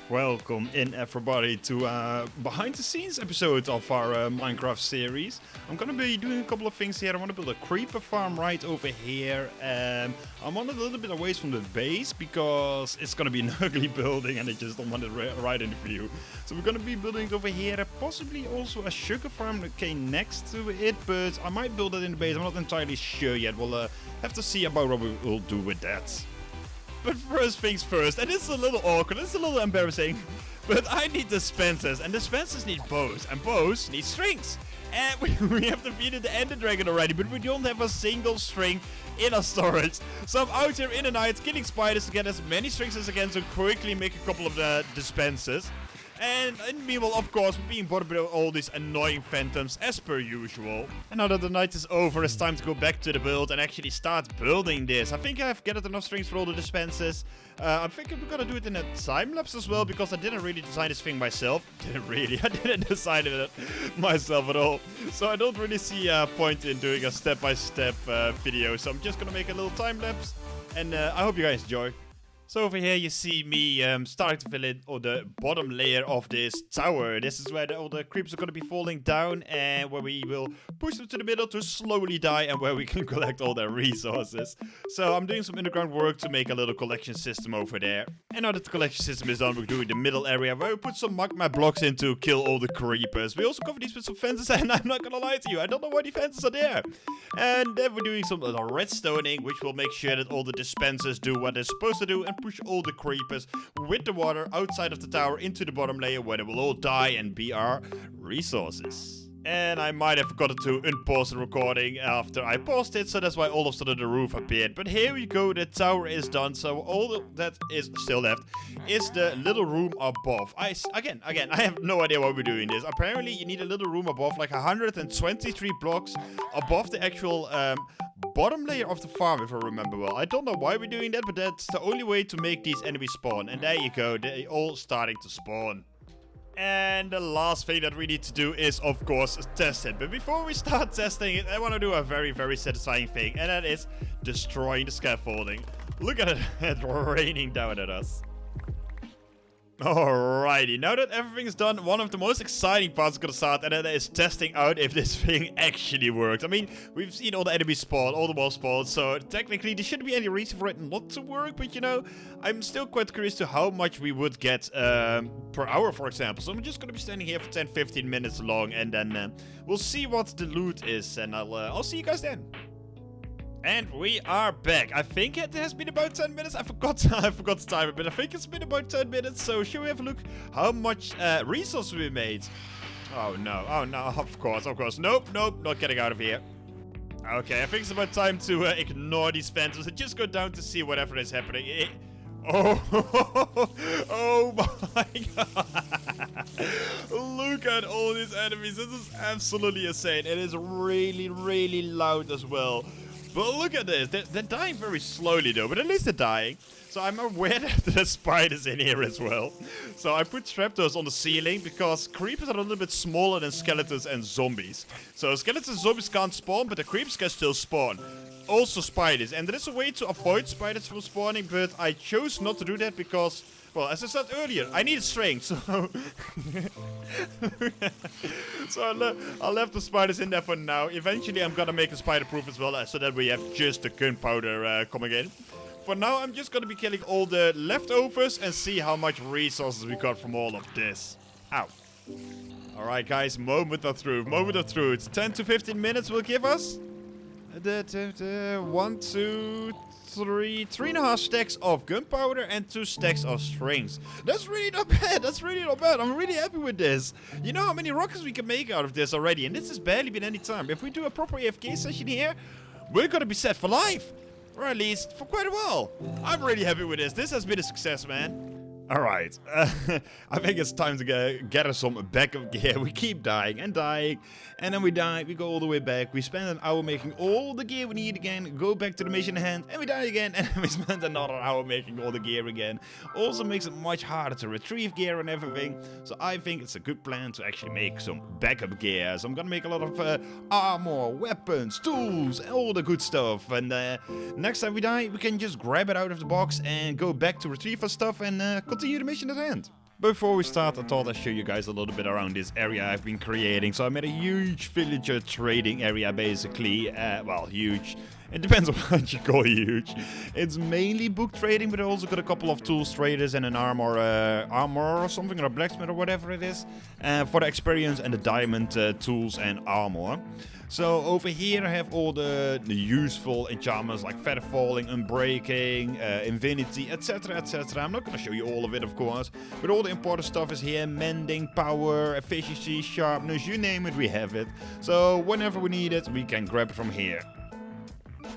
Welcome in everybody to behind the scenes episode of our Minecraft series. I'm gonna be doing a couple of things here. I want to build a creeper farm right over here. I'm on a little bit away from the base because it's gonna be an ugly building and I just don't want it right in the view. So we're gonna be building it over here. Possibly also a sugar farm that came next to it, but I might build it in the base. I'm not entirely sure yet. We'll have to see about what we will do with that. But first things first, and it's a little awkward, it's a little embarrassing, but I need dispensers, and dispensers need bows, and bows need strings. And we have defeated the Ender Dragon already, but we don't have a single string in our storage. So I'm out here in the night killing spiders to get as many strings as I can to quickly make a couple of the dispensers. And meanwhile, of course, we're being bothered by all these annoying phantoms as per usual. And now that the night is over, it's time to go back to the build and actually start building this. I think I've gathered enough strings for all the dispensers. I'm thinking we're gonna do it in a time lapse as well, because I didn't really design this thing myself. I didn't design it myself at all. So I don't really see a point in doing a step-by-step video. So I'm just gonna make a little time lapse, and I hope you guys enjoy. So over here you see me starting to fill in the bottom layer of this tower. This is where all the creeps are going to be falling down and where we will push them to the middle to slowly die and where we can collect all their resources. So I'm doing some underground work to make a little collection system over there. And now that the collection system is done, we're doing the middle area where we put some magma blocks in to kill all the creepers. We also cover these with some fences, and I'm not going to lie to you, I don't know why the fences are there. And then we're doing some redstoning, which will make sure that all the dispensers do what they're supposed to do and push all the creepers with the water outside of the tower into the bottom layer where they will all die and be our resources. And I might have forgotten to unpause the recording after I paused it, so that's why all of a sudden the roof appeared. But here we go, the tower is done, so all that is still left is the little room above. Again, I have no idea why we're doing this. Apparently you need a little room above, like 123 blocks above the actual bottom layer of the farm, if I remember well. I don't know why we're doing that, but that's the only way to make these enemies spawn. And there you go, they're all starting to spawn. And the last thing that we need to do is, of course, test it. But before we start testing it, I want to do a very, very satisfying thing. And that is destroying the scaffolding. Look at it, it's raining down at us. Alrighty, now that everything's done, one of the most exciting parts is gonna start, and that is testing out if this thing actually works. I mean, we've seen all the enemies spawn, all the walls spawn, so technically there shouldn't be any reason for it not to work, but you know, I'm still quite curious to how much we would get per hour, for example. So I'm just gonna be standing here for 10-15 minutes long, and then we'll see what the loot is, and I'll see you guys then. And we are back. I think it has been about 10 minutes. I forgot the timer, but I think it's been about 10 minutes. So should we have a look how much resources we made? Oh no, of course. Nope, not getting out of here. Okay, I think it's about time to ignore these fences and just go down to see whatever is happening. Oh my god. Look at all these enemies. This is absolutely insane. It is really, really loud as well. But look at this, they're dying very slowly though, but at least they're dying. So I'm aware that there's spiders in here as well. So I put trapdoors on the ceiling because creepers are a little bit smaller than skeletons and zombies. So skeletons and zombies can't spawn, but the creepers can still spawn. Also spiders, and there is a way to avoid spiders from spawning, but I chose not to do that because, well, as I said earlier, I need a string, so I'll left the spiders in there for now. Eventually I'm gonna make a spider proof as well, so that we have just the gunpowder coming in. For now I'm just gonna be killing all the leftovers and see how much resources we got from all of this. Ow. Alright guys, moment of truth. 10 to 15 minutes will give us 1, 2, 3.5 stacks of gunpowder and 2 stacks of strings. That's really not bad. I'm really happy with this. You know how many rockets we can make out of this already, and this has barely been any time. If we do a proper AFK session here, we're gonna be set for life. Or at least for quite a while. I'm really happy with this. This has been a success, man. Alright, I think it's time to gather some backup gear. We keep dying, and then we die, we go all the way back, we spend an hour making all the gear we need again, go back to the mission at hand, and we die again, and we spend another hour making all the gear again. Also makes it much harder to retrieve gear and everything, so I think it's a good plan to actually make some backup gear. So I'm gonna make a lot of armor, weapons, tools, all the good stuff, and next time we die, we can just grab it out of the box and go back to retrieve our stuff and continue the mission at hand. Before we start, I thought I'd show you guys a little bit around this area I've been creating. So I made a huge villager trading area basically. Well, huge. It depends on what you call huge. It's mainly book trading, but I also got a couple of tools traders and an armor or something, or a blacksmith or whatever it is. For the experience and the diamond tools and armor. So over here I have all the useful enchantments like feather falling, unbreaking, infinity, etc, etc. I'm not going to show you all of it, of course, but all the important stuff is here: mending, power, efficiency, sharpness, you name it, we have it. So whenever we need it, we can grab it from here.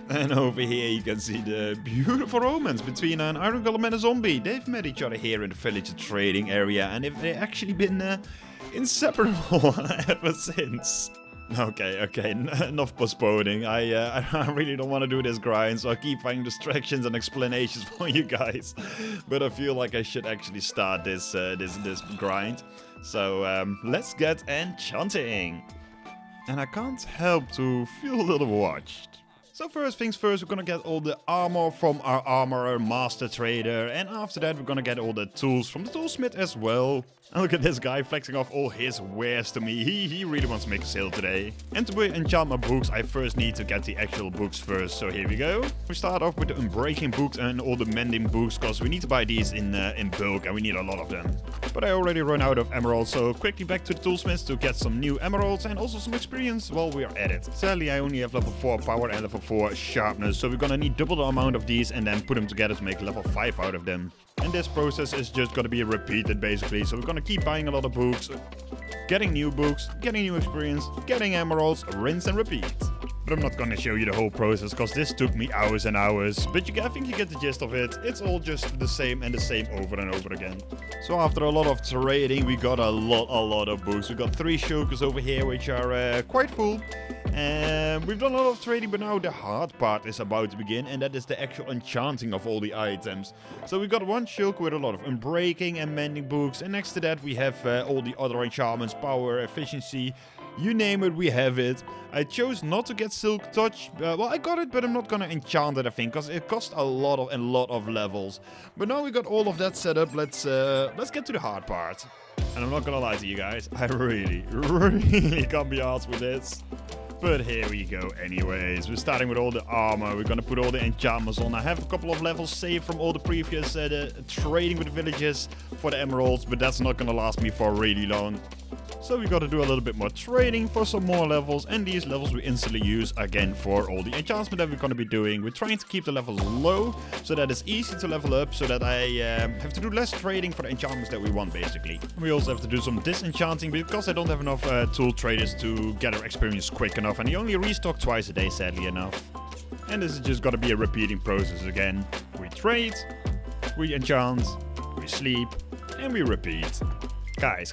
And over here you can see the beautiful romance between an iron golem and a zombie. They've met each other here in the village trading area, and they've actually been inseparable ever since. Okay, enough postponing. I really don't want to do this grind, so I keep finding distractions and explanations for you guys. But I feel like I should actually start this grind. So let's get enchanting. And I can't help to feel a little watched. So first things first, we're gonna get all the armor from our armorer master trader, and after that we're gonna get all the tools from the toolsmith as well. And look at this guy flexing off all his wares to me. He really wants to make a sale today. And to enchant my books, I first need to get the actual books first. So here we go. We start off with the unbreaking books and all the mending books, because we need to buy these in bulk, and we need a lot of them. But I already run out of emeralds, so quickly back to the toolsmith to get some new emeralds and also some experience while we are at it. Sadly, I only have level 4 power and level 4 sharpness, so we're gonna need double the amount of these and then put them together to make level 5 out of them. And this process is just gonna be repeated basically, so we're gonna keep buying a lot of books, getting new experience, getting emeralds, rinse and repeat. But I'm not gonna show you the whole process, because this took me hours and hours. But I think you get the gist of it. It's all just the same and the same over and over again. So after a lot of trading, we got a lot of books. We got 3 shulkers over here, which are quite full. And we've done a lot of trading, but now the hard part is about to begin, and that is the actual enchanting of all the items. So we got 1 shulker with a lot of unbreaking and mending books, and next to that we have all the other enchantments, power, efficiency, you name it, we have it. I chose not to get Silk Touch. Well, I got it, but I'm not gonna enchant it, I think, because it cost a lot of levels. But now we got all of that set up. Let's get to the hard part. And I'm not gonna lie to you guys, I really can't be arsed with this. But here we go anyways. We're starting with all the armor. We're gonna put all the enchantments on. I have a couple of levels saved from all the previous trading with the villagers for the emeralds, but that's not gonna last me for really long. So we gotta do a little bit more trading for some more levels, and these levels we instantly use again for all the enchantment that we're gonna be doing. We're trying to keep the levels low so that it's easy to level up, so that I have to do less trading for the enchantments that we want basically. We also have to do some disenchanting because I don't have enough tool traders to gather experience quick enough, and you only restock twice a day, sadly enough. And this is just gonna be a repeating process again. We trade, we enchant, we sleep, and we repeat. Guys,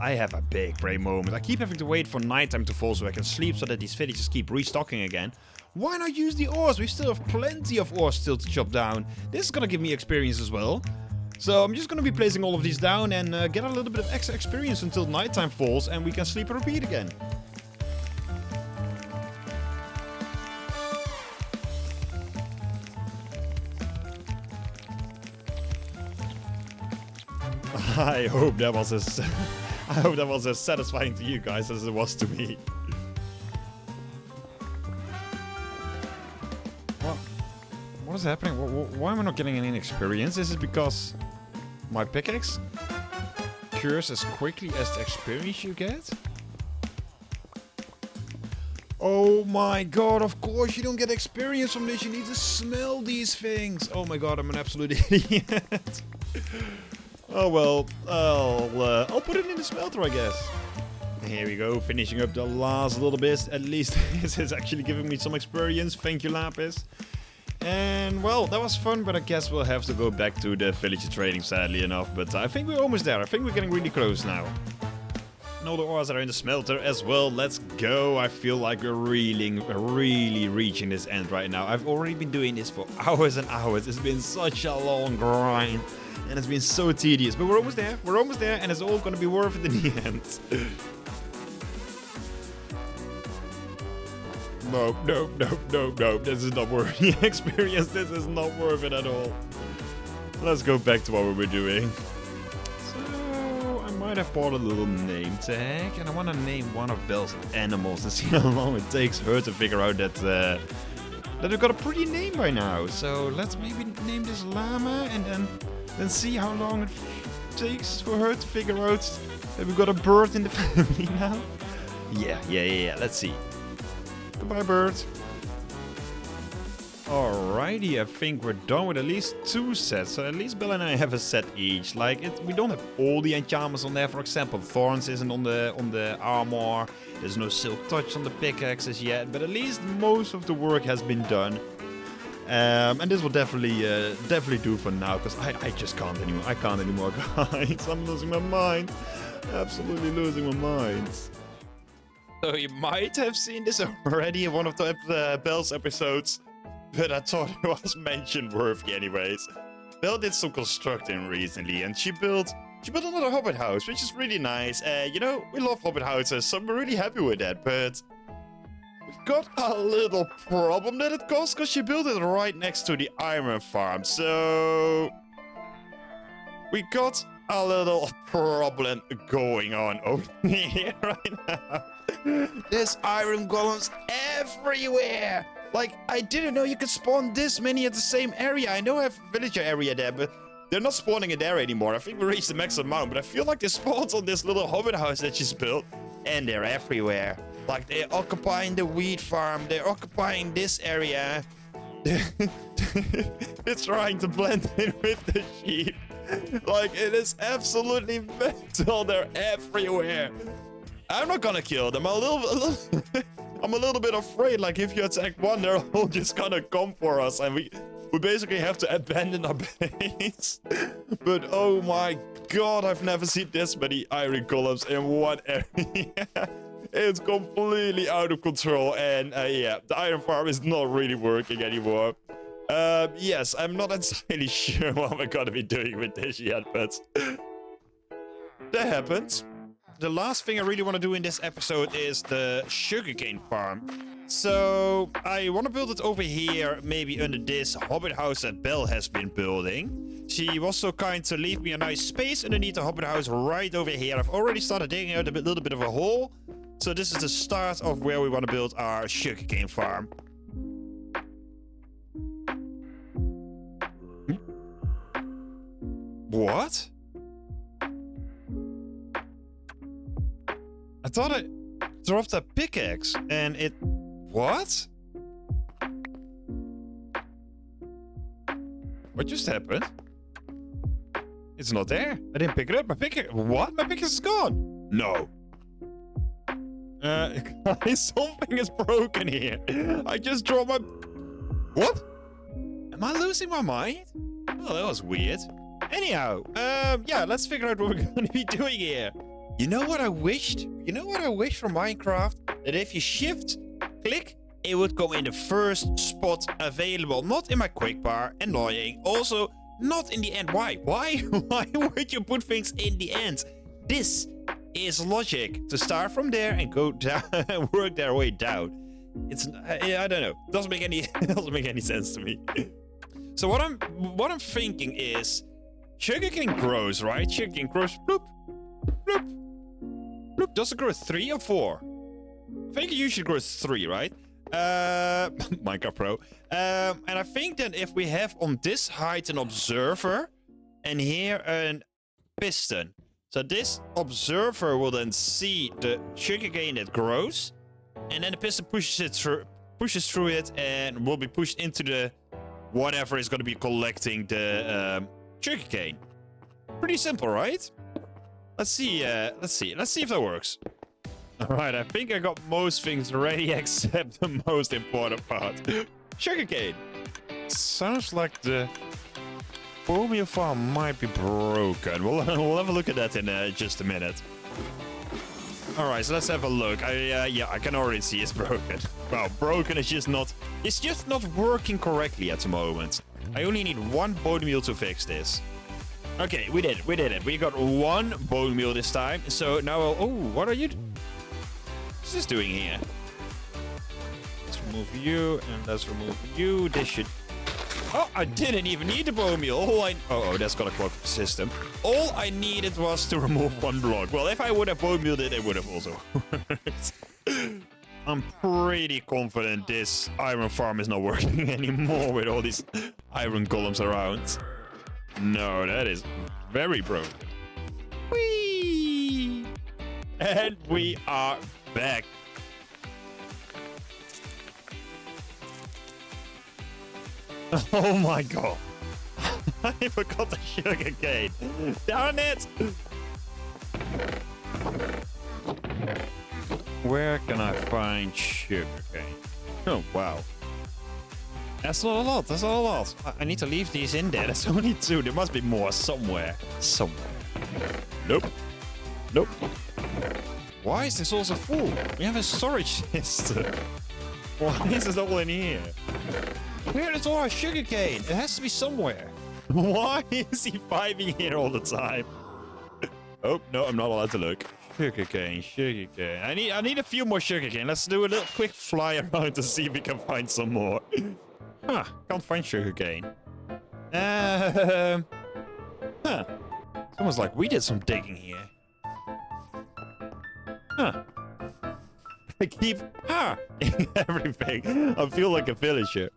I have a big brain moment. I keep having to wait for nighttime to fall so I can sleep, so that these villagers keep restocking again. Why not use the ores? We still have plenty of ores still to chop down. This is gonna give me experience as well. So I'm just gonna be placing all of these down and get a little bit of extra experience until nighttime falls and we can sleep and repeat again. I hope that was as satisfying to you guys as it was to me. What is happening? Why am I not getting any experience? Is it because my pickaxe cures as quickly as the experience you get? Oh my god, of course you don't get experience from this. You need to smell these things. Oh my god, I'm an absolute idiot. Oh well, I'll put it in the smelter, I guess. Here we go, finishing up the last little bit. At least this is actually giving me some experience. Thank you, Lapis. And well, that was fun, but I guess we'll have to go back to the villager trading, sadly enough. But I think we're almost there. I think we're getting really close now. And all the ores are in the smelter as well. Let's go. I feel like we're really reaching this end right now. I've already been doing this for hours and hours. It's been such a long grind. And it's been so tedious, but we're almost there, and it's all gonna be worth it in the end. No, this is not worth the experience, this is not worth it at all. Let's go back to what we were doing. might have bought a little name tag, and I want to name one of Belle's animals and see how long it takes her to figure out that we've got a pretty name by now. So let's maybe name this llama, and then see how long it takes for her to figure out that we've got a bird in the family now. Yeah. Let's see. Goodbye, bird. Alrighty, I think we're done with at least 2 sets. So at least Belle and I have a set each. Like, we don't have all the enchantments on there. For example, thorns isn't on the armor. There's no silk touch on the pickaxes yet. But at least most of the work has been done. And this will definitely do for now, because I just can't anymore. I can't anymore, guys. I'm losing my mind. Absolutely losing my mind. So you might have seen this already in one of the Belle's episodes. But I thought it was mention worthy anyways. Belle did some constructing recently, and she built another hobbit house, which is really nice. You know, we love hobbit houses, so we're really happy with that. But we got a little problem that it caused, because she built it right next to the iron farm. So we got a little problem going on over here right now. There's iron golems everywhere. Like, I didn't know you could spawn this many at the same area. I know I have a villager area there, but they're not spawning in there anymore. I think we reached the maximum amount, but I feel like they spawned on this little hobbit house that she's built, and they're everywhere. Like, they're occupying the wheat farm. They're occupying this area. They're trying to blend in with the sheep. Like, it is absolutely mental. They're everywhere. I'm not gonna kill them. I'm a little bit afraid, like, if you attack one, they're all just gonna come for us, and we basically have to abandon our base. But oh my god, I've never seen this many iron golems in one area. It's completely out of control, and yeah, the iron farm is not really working anymore. Yes, I'm not entirely sure what we're gonna be doing with this yet, but that happens. The last thing I really want to do in this episode is the sugarcane farm. So I want to build it over here, maybe under this hobbit house that Belle has been building. She was so kind to leave me a nice space underneath the hobbit house right over here. I've already started digging out a little bit of a hole. So this is the start of where we want to build our sugarcane farm. What? I thought I dropped a pickaxe and it... What? What just happened? It's not there. I didn't pick it up. My pickaxe... What? My pickaxe is gone. No. Guys, something is broken here. I just dropped my... What? Am I losing my mind? Oh, that was weird. Anyhow, yeah, let's figure out what we're going to be doing here. You know what I wished? You know what I wished from Minecraft? That if you shift click, it would go in the first spot available. Not in my quick bar. Annoying. Also, not in the end. Why? Why? Why would you put things in the end? This is logic. To start from there and go down and work their way down. It's I don't know. Doesn't make any sense to me. So what I'm thinking is sugarcane grows, right? Sugarcane grows. Bloop. Bloop. Bloop. Does it grow 3 or 4? I think it usually grows 3, right? Minecraft Pro. And I think that if we have on this height an observer and here a piston. So this observer will then see the sugarcane that grows, and then the piston pushes through it and will be pushed into the whatever is going to be collecting the sugarcane. Pretty simple, right? Let's see if that works. Alright, I think I got most things ready except the most important part. Sugarcane. Sounds like the bone farm might be broken. We'll have a look at that in just a minute. Alright, so let's have a look. Yeah, I can already see it's broken. Well, broken is just not... It's just not working correctly at the moment. I only need 1 bone meal to fix this. Okay, we did it. We got 1 bone meal this time. So now oh, what are you... What's this doing here? Let's remove you, and let's remove you. This should Oh, I didn't even need the bone meal. Oh, that's gonna clog the system. All I needed was to remove one block. Well, if I would have bone mealed it, it would have also worked. I'm pretty confident this iron farm is not working anymore with all these iron columns around. No, that is very broken. Whee! And we are back. Oh my god. I forgot the sugar cane. Darn it! Where can I find sugar cane? Oh, wow. That's not a lot. That's not a lot. I need to leave these in there. That's only 2. There must be more somewhere. Somewhere. Nope. Nope. Why is this also full? We have a storage system. Why is this all in here? Where is all our sugarcane? It has to be somewhere. Why is he vibing here all the time? Oh, no, I'm not allowed to look. Sugarcane, sugarcane. I need a few more sugarcane. Let's do a little quick fly around to see if we can find some more. Huh, can't find sugarcane. Huh. It's almost like we did some digging here. Huh. I keep everything. I feel like a villager.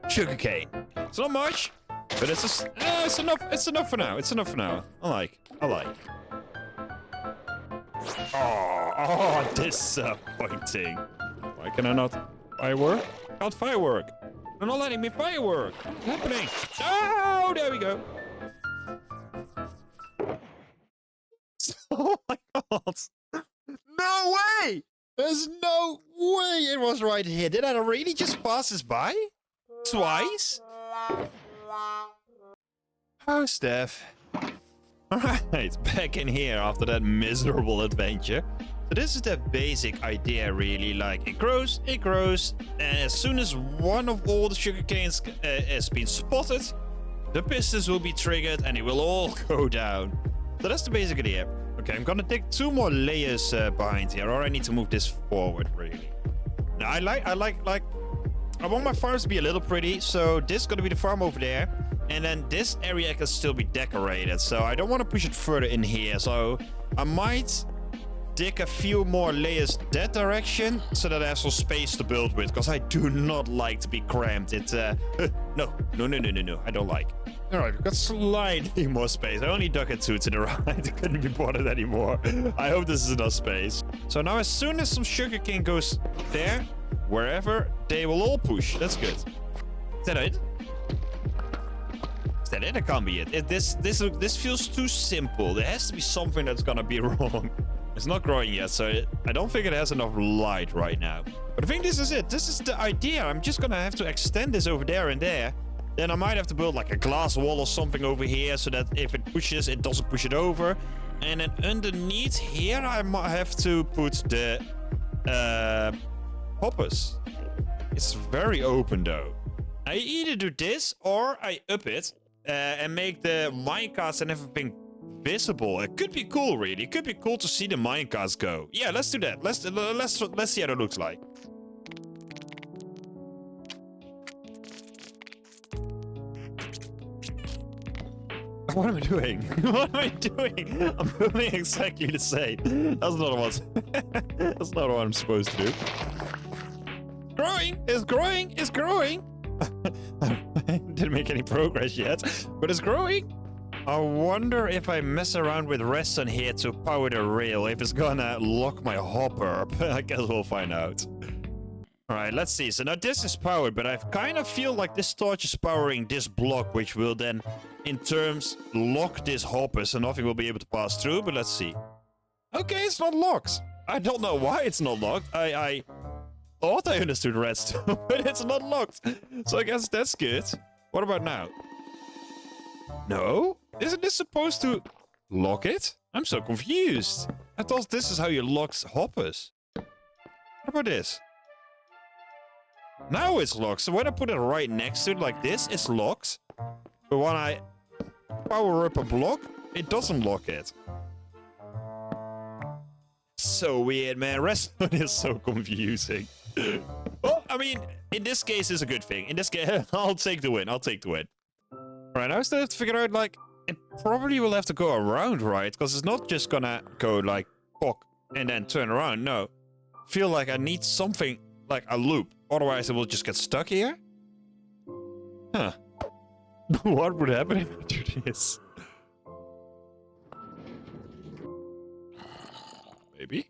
Sugarcane. It's not much, but it's enough. It's enough for now. It's enough for now. I like. Oh, disappointing. Why can I not firework? Can't firework. They're not letting me firework. What's happening? Oh, there we go. Oh my god. No way! There's no way it was right here. Did I really just pass this by? Twice? Oh, Steph. Alright, back in here after that miserable adventure. So this is the basic idea, really. Like, it grows, and as soon as one of all the sugar canes has been spotted, the pistons will be triggered and it will all go down. So that's the basic idea. Okay, I'm gonna dig 2 more layers behind here, or I need to move this forward, really. Now, I want my farms to be a little pretty, so this is gonna be the farm over there. And then this area can still be decorated, so I don't want to push it further in here. So I might dig a few more layers that direction so that I have some space to build with, because I do not like to be cramped. It's no, I don't like. All right, we've got slightly more space. I only dug it 2 to the right. I couldn't be bothered anymore. I hope this is enough space. So now as soon as some sugarcane goes there, wherever, they will all push. That's good. Is that it? That can't be it. This feels too simple. There has to be something that's gonna be wrong. It's not growing yet, so I don't think it has enough light right now. But I think this is it. This is the idea. I'm just gonna have to extend this over there and there. Then I might have to build like a glass wall or something over here so that if it pushes, it doesn't push it over. And then underneath here, I might have to put the hoppers. It's very open though. I either do this or I up it. And make the minecarts and everything visible. It could be cool, really. It could be cool to see the minecarts go. Yeah, let's do that. Let's see how it looks like. What am I doing? What am I doing? I'm doing exactly the same. That's not what. That's not what I'm supposed to do. Growing. It's growing. It's growing. Didn't make any progress yet, but it's growing. I wonder if I mess around with redstone here to power the rail, if it's gonna lock my hopper. I guess we'll find out. Alright, let's see. So now this is powered, but I kind of feel like this torch is powering this block, which will then, in terms, lock this hopper, so nothing will be able to pass through, but let's see. Okay, it's not locked. I don't know why it's not locked. I thought I understood redstone, but it's not locked. So I guess that's good. What about now? No? Isn't this supposed to lock it? I'm so confused. I thought this is how you lock hoppers. What about this? Now it's locked. So when I put it right next to it like this, it's locked. But when I power up a block, it doesn't lock it. so weird, man. Redstone is so confusing. Well, I mean, in this case, it's a good thing. In this case, I'll take the win. I'll take the win. All right, now I still have to figure out, like, it probably will have to go around, right? Because it's not just gonna go, like, pok and then turn around. No. Feel like I need something like a loop. Otherwise, it will just get stuck here. Huh. What would happen if I do this? Maybe?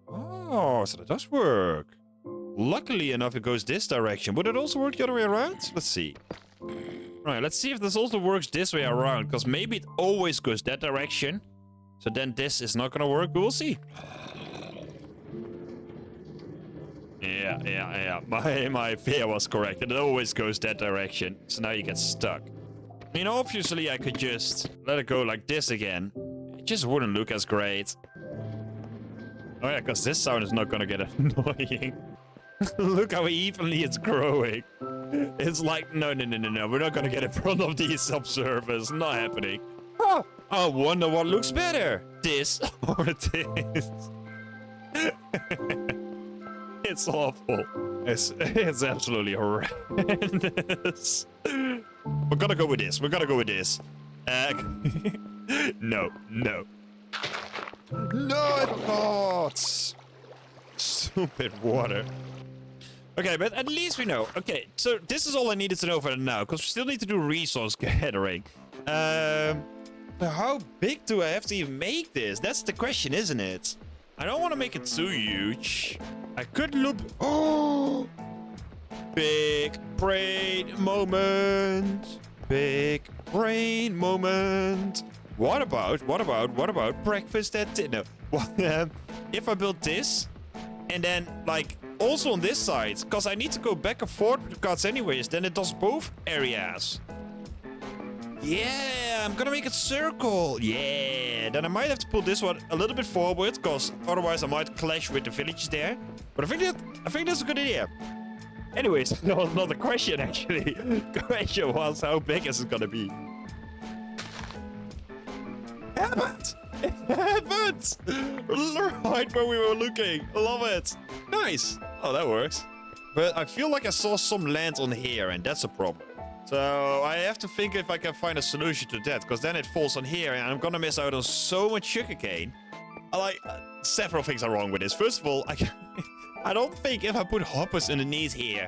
Oh, so that does work. Luckily enough, it goes this direction. Would it also work the other way around? Let's see. Right, let's see if this also works this way around. Because maybe it always goes that direction. So then this is not gonna work. We'll see. Yeah. My fear was correct. It always goes that direction. So now you get stuck. I mean, obviously I could just let it go like this again. It just wouldn't look as great. Oh yeah, because this sound is not gonna get annoying. Look how evenly it's growing. It's like, no. We're not gonna get in front of these observers. Not happening. Oh, I wonder what looks better. This or this. It's awful. It's absolutely horrendous. We're gonna go with this. No. No, it's not. Stupid water. Okay, but at least we know. Okay, so this is all I needed to know for now, because we still need to do resource gathering. How big do I have to even make this? That's the question, isn't it? I don't want to make it too huge. I could loop. Oh! Big brain moment. Big brain moment. What about breakfast at dinner? If I build this, and then, like, also on this side, because I need to go back and forth with the cards anyways, then it does both areas. Yeah, I'm gonna make it circle. Yeah, then I might have to pull this one a little bit forward, because otherwise I might clash with the villages there. But I think that's a good idea. Anyways, that was not the question, actually. The question was, how big is it gonna be? Happened! It happened! Right where we were looking. Love it. Nice. Oh, that works. But I feel like I saw some land on here, and that's a problem. So I have to think if I can find a solution to that, because then it falls on here, and I'm gonna miss out on so much sugarcane. Several things are wrong with this. First of all, I don't think if I put hoppers underneath here,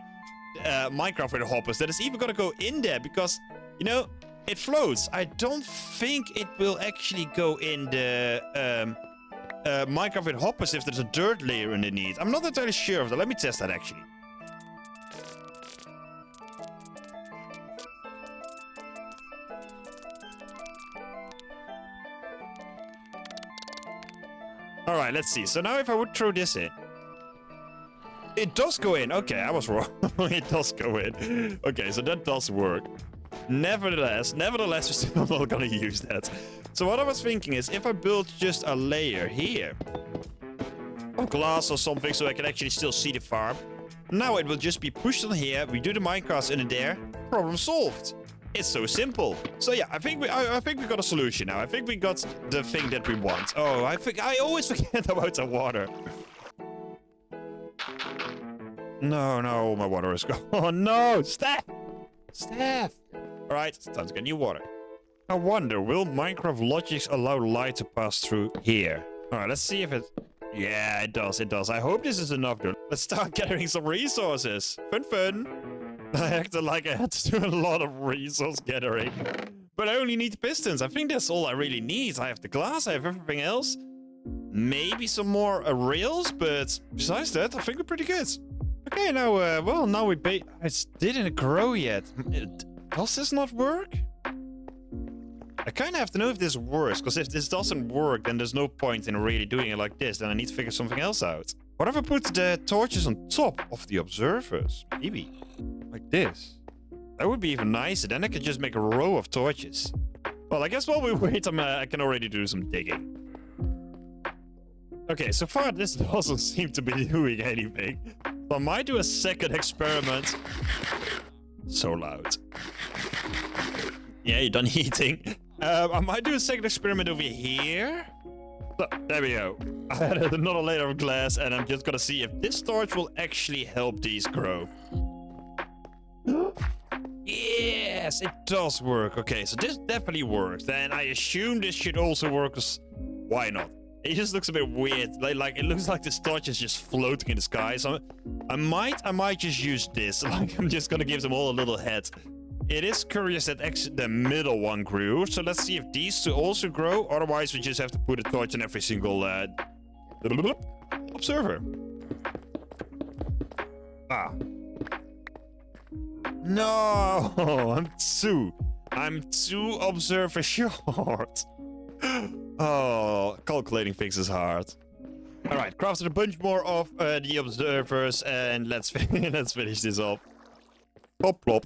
Minecraft with hoppers, that it's even gonna go in there, because, you know, it floats. I don't think it will actually go in the Minecraft with hoppers if there's a dirt layer underneath. I'm not entirely sure of that. Let me test that, actually. Alright, let's see. So now if I would throw this in. It does go in. Okay, I was wrong. It does go in. Okay, so that does work. Nevertheless, we're still not gonna use that. So what I was thinking is, if I build just a layer here of glass or something, so I can actually still see the farm. Now it will just be pushed on here. We do the minecart in there. Problem solved. It's so simple. So yeah, I think we got a solution now. I think we got the thing that we want. Oh, I always forget about the water. No, my water is gone. Oh no, Steph! All right, it's time to get new water. I wonder, will Minecraft logics allow light to pass through here? All right, let's see if it... Yeah, it does. I hope this is enough, dude. Let's start gathering some resources. Fun. I acted like I had to do a lot of resource gathering. But I only need pistons. I think that's all I really need. I have the glass, I have everything else. Maybe some more rails, but besides that, I think we're pretty good. Okay, now, now we it didn't grow yet. Does this not work? I kind of have to know if this works, because if this doesn't work, then there's no point in really doing it like this. Then I need to figure something else out. What if I put the torches on top of the observers? Maybe. Like this. That would be even nicer. Then I could just make a row of torches. Well, I guess while we wait, I can already do some digging. Okay, so far this doesn't seem to be doing anything. So I might do a second experiment. So loud. Yeah, you're done eating. I might do a second experiment over here. So, there we go. I added another layer of glass, and I'm just gonna see if this torch will actually help these grow. Yes, it does work. Okay, so this definitely works. And I assume this should also work, because why not? It just looks a bit weird. Like it looks like this torch is just floating in the sky. So I might just use this. Like, I'm just gonna give them all a little head. It is curious that the middle one grew. So let's see if these two also grow. Otherwise, we just have to put a torch on every single observer. Ah. No, I'm too observer short. Oh, calculating things is hard. All right, crafted a bunch more of the observers, and let's finish this off. Plop plop.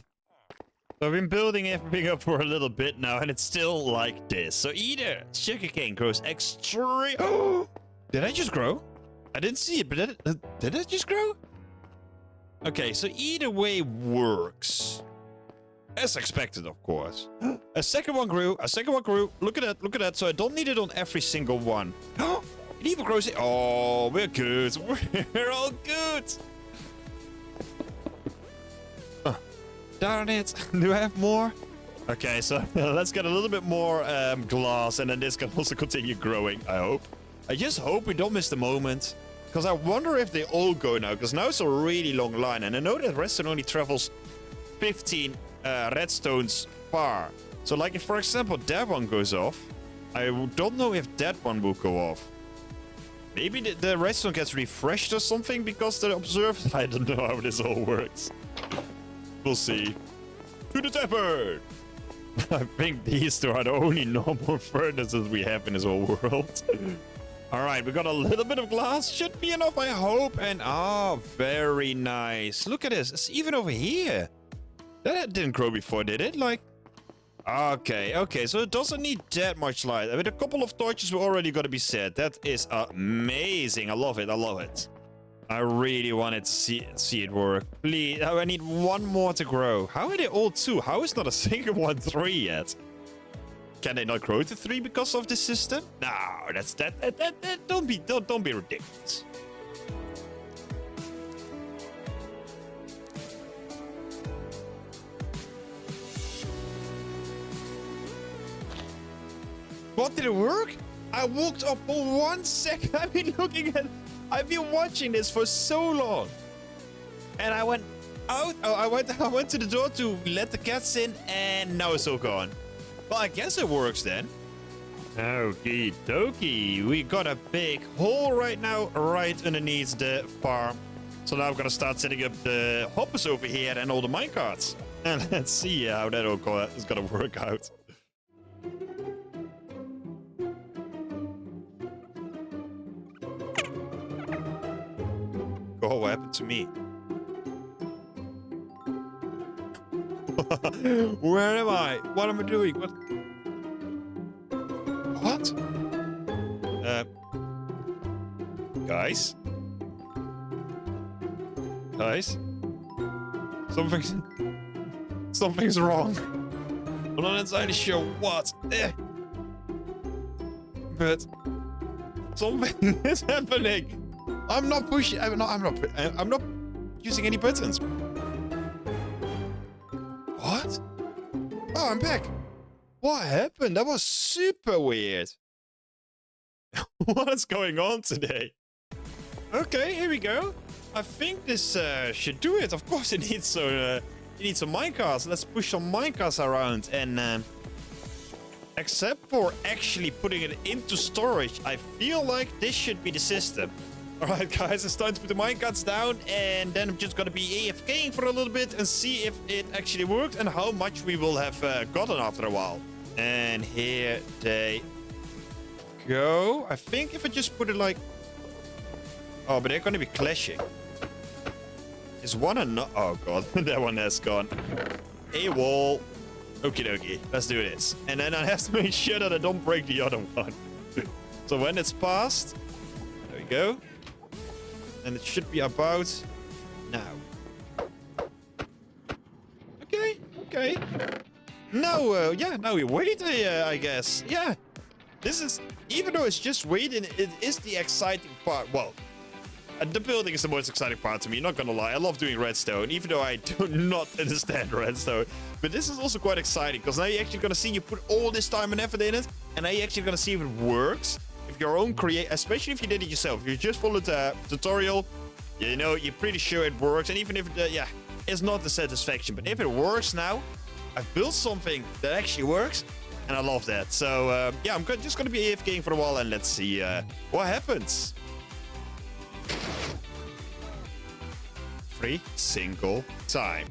So I've been building everything up for a little bit now, and it's still like this. So either sugarcane grows extreme. Did I just grow? I didn't see it, but did it just grow? Okay, so either way works. As expected, of course. A second one grew. Look at that. So I don't need it on every single one. It even grows. Oh, we're good. We're all good. Darn it. Do I have more? Okay, so let's get a little bit more glass, and then this can also continue growing, I hope. I just hope we don't miss the moment. Because I wonder if they all go now. Because now it's a really long line. And I know that redstone only travels 15 redstones far. So like if, for example, that one goes off, I don't know if that one will go off. Maybe the redstone gets refreshed or something because they're observed. I don't know how this all works. We'll see. To the tavern! I think these two are the only normal furnaces we have in this whole world. Alright, we got a little bit of glass. Should be enough, I hope. And very nice. Look at this. It's even over here. That didn't grow before, did it? Like, okay. So it doesn't need that much light. I mean, a couple of torches were already going to be set. That is amazing. I love it. I really wanted to see it work. Please, I need one more to grow. How are they all 2? How is not a single one 3 yet? Can they not grow to 3 because of this system? No, that's that. Don't be ridiculous. What, did it work? I walked up for 1 second. I've been watching this for so long. And I went out. I went to the door to let the cats in, and now it's all gone. Well, I guess it works then. Okie dokie. We got a big hole right now, right underneath the farm. So now I'm gonna start setting up the hoppers over here and all the minecarts. And let's see how that all is gonna work out. Oh, what happened to me? Where am I? What am I doing? What? Guys? Something's wrong. I'm not entirely sure what. But something is happening. I'm not pushing. I'm not using any buttons. What? Oh, I'm back. What happened? That was super weird. What's going on today? Okay, here we go. I think this should do it. Of course, it needs some minecarts. Let's push some minecarts around. And except for actually putting it into storage, I feel like this should be the system. Alright guys, it's time to put the minecarts down, and then I'm just gonna be AFKing for a little bit and see if it actually worked and how much we will have gotten after a while. And here they go. I think if I just put it like... Oh, but they're gonna be clashing. Is one or not? Oh god, that one has gone. A wall. Okie dokie, let's do this. And then I have to make sure that I don't break the other one. So when it's passed, there we go. And it should be about now. Okay. Now, now we wait, I guess. Yeah. This is, even though it's just waiting, it is the exciting part. Well, the building is the most exciting part to me, not gonna lie. I love doing redstone, even though I do not understand redstone. But this is also quite exciting, because now you're actually gonna see you put all this time and effort in it, and now you're actually gonna see if it works. If your own especially if you did it yourself. If you just followed the tutorial, you know, you're pretty sure it works. And even if it, it's not the satisfaction. But if it works now, I've built something that actually works, and I love that. So, yeah, I'm just gonna be AFKing for a while, and let's see what happens. Every single time.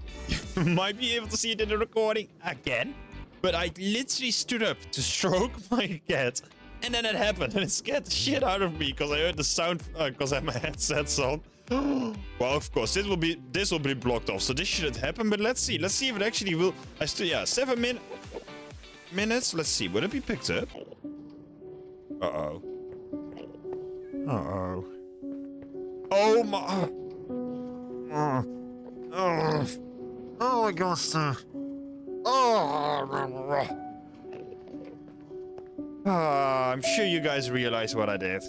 You might be able to see it in the recording again, but I literally stood up to stroke my cat, and then it happened, and it scared the shit out of me because I heard the sound because I have my headsets on. Well, of course, this will be blocked off, so this shouldn't happen. But let's see if it actually will. 7 minutes. Let's see, will it be picked up? Uh-oh. Oh my. Oh my gosh. I'm sure you guys realize what I did.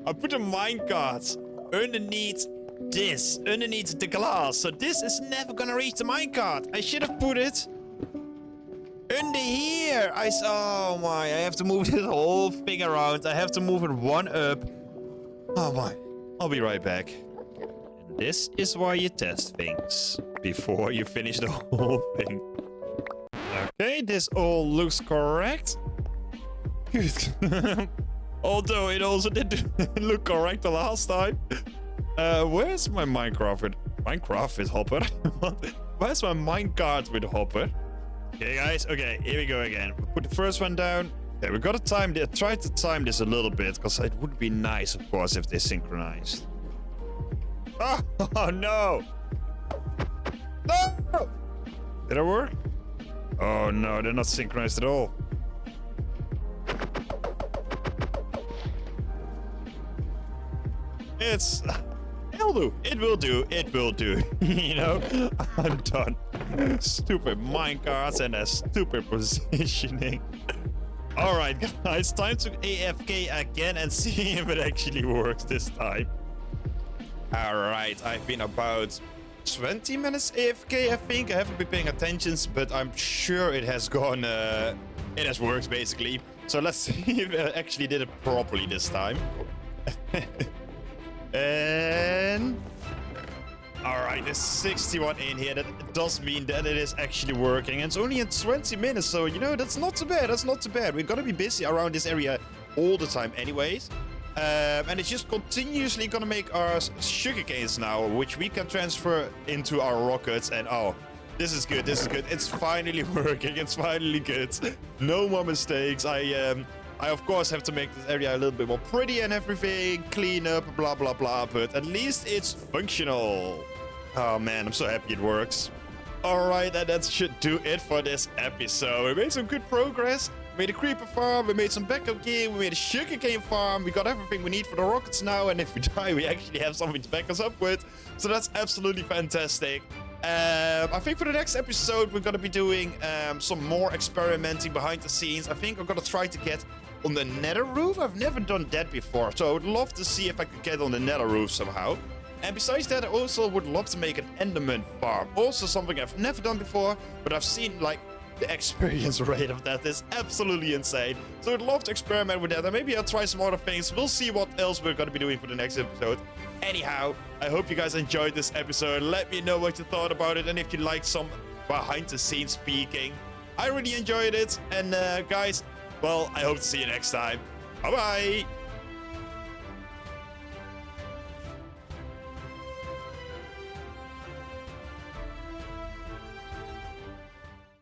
I put a minecart underneath the glass, so this is never gonna reach the minecart. I should have put it under here. Oh my, I have to move this whole thing around. I have to move it one up. Oh my, I'll be right back. And this is why you test things before you finish the whole thing. Okay, this all looks correct. Although it also didn't look correct the last time. Where's my Minecraft with hopper? Where's my minecart with hopper? Okay, guys. Okay, here we go again. We'll put the first one down. Okay, we gotta time this. Try to time this a little bit, because it would be nice, of course, if they synchronized. Oh no! No! Did it work? Oh no, they're not synchronized at all. It'll do. It will do. It will do. You know, I'm done. Stupid minecarts and a stupid positioning. All right, guys, time to AFK again and see if it actually works this time. All right, I've been about 20 minutes AFK, I think. I haven't been paying attention, but I'm sure it has gone, it has worked basically. So let's see if I actually did it properly this time. And all right, there's 61 in here. That does mean that it is actually working. And it's only in 20 minutes, so you know, that's not too bad. That's not too bad. We're gonna be busy around this area all the time anyways. And it's just continuously gonna make our sugarcanes now, which we can transfer into our rockets. And oh, this is good. This is good. It's finally working. It's finally good. No more mistakes. I of course have to make this area a little bit more pretty and everything, clean up, blah blah blah, but at least it's functional. Oh man, I'm so happy it works. All right, and that should do it for this episode. We made some good progress. We made a creeper farm, we made some backup gear, we made a sugarcane farm, we got everything we need for the rockets now, and if we die, we actually have something to back us up with. So that's absolutely fantastic. I think for the next episode, we're gonna be doing some more experimenting behind the scenes. I think I'm gonna try to get on the nether roof. I've never done that before, so I would love to see if I could get on the nether roof somehow. And besides that, I also would love to make an enderman farm. Also something I've never done before, but I've seen like the experience rate of that is absolutely insane. So I'd love to experiment with that, and maybe I'll try some other things. We'll see what else we're gonna be doing for the next episode. Anyhow, I hope you guys enjoyed this episode. Let me know what you thought about it, and if you liked some behind the scenes speaking. I really enjoyed it, and guys, well, I hope to see you next time. Bye bye.